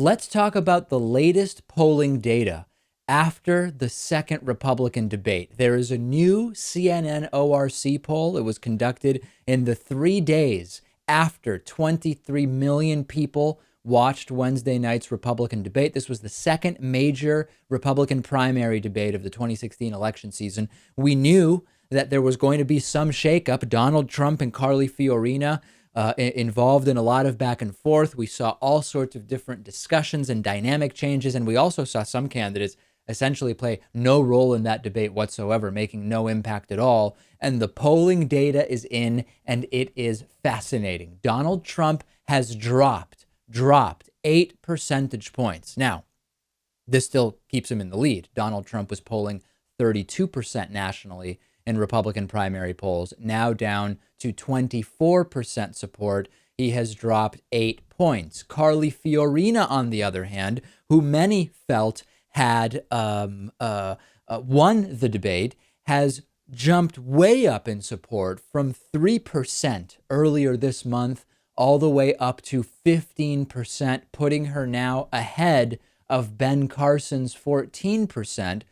let's talk about the latest polling data after the second Republican debate. There is a new CNN ORC poll. It was conducted in the 3 days after 23 million people watched Wednesday night's Republican debate. This was the second major Republican primary debate of the 2016 election season. We knew that there was going to be some shakeup. Donald Trump and Carly Fiorina involved in a lot of back and forth. We saw all sorts of different discussions and dynamic changes, and we also saw some candidates essentially play no role in that debate whatsoever, making no impact at all. And the polling data is in, and it is fascinating. Donald Trump has dropped 8 percentage points. Now, this still keeps him in the lead. Donald Trump was polling 32% nationally in Republican primary polls, now down to 24% support. He has dropped 8 points. Carly Fiorina, on the other hand, who many felt had won the debate, has jumped way up in support from 3% earlier this month all the way up to 15%, putting her now ahead of Ben Carson's 14%.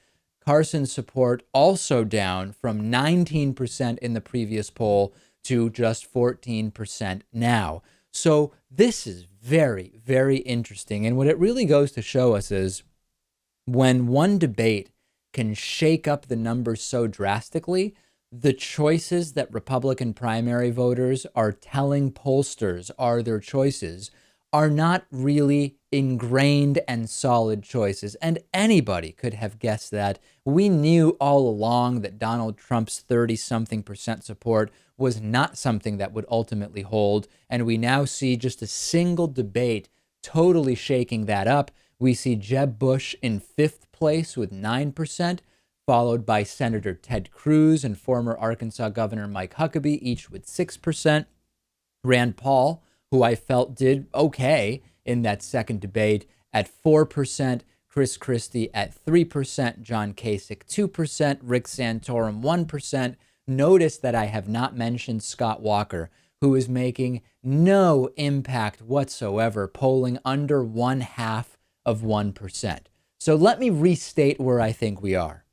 Carson's support also down from 19% in the previous poll to just 14% now. So this is very, very interesting. And what it really goes to show us is when one debate can shake up the numbers so drastically, the choices that Republican primary voters are telling pollsters are their choices are not really ingrained and solid choices. And anybody could have guessed that. We knew all along that Donald Trump's 30-something% support was not something that would ultimately hold. And we now see just a single debate totally shaking that up. We see Jeb Bush in 5th place with 9%, followed by Senator Ted Cruz and former Arkansas Governor Mike Huckabee, each with 6%. Rand Paul, who I felt did okay in that second debate, at 4%, Chris Christie at 3%, John Kasich 2%, Rick Santorum 1%. Notice that I have not mentioned Scott Walker, who is making no impact whatsoever, polling under 0.5%. So let me restate where I think we are.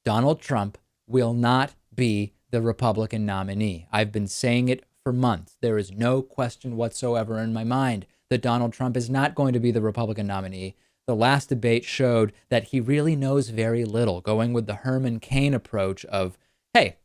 Donald Trump will not be the Republican nominee. I've been saying it for months. There is no question whatsoever in my mind that Donald Trump is not going to be the Republican nominee. The last debate showed that he really knows very little, going with the Herman Cain approach of, hey,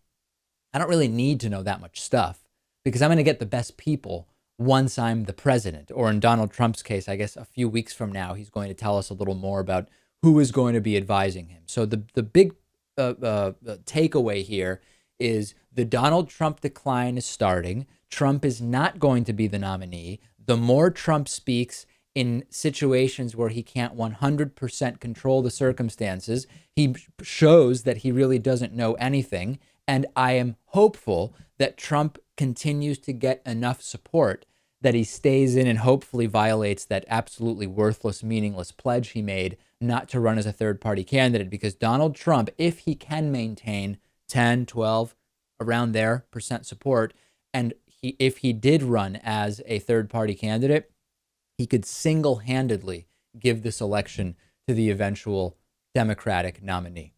I don't really need to know that much stuff because I'm going to get the best people once I'm the president. Or in Donald Trump's case, I guess a few weeks from now, he's going to tell us a little more about who is going to be advising him. So the big takeaway here is the Donald Trump decline is starting. Trump is not going to be the nominee. The more Trump speaks in situations where he can't 100% control the circumstances, he shows that he really doesn't know anything. And I am hopeful that Trump continues to get enough support that he stays in and hopefully violates that absolutely worthless, meaningless pledge he made not to run as a third-party candidate. Because Donald Trump, if he can maintain 10, 12, around there percent support, and if he did run as a third-party candidate, he could single-handedly give this election to the eventual Democratic nominee.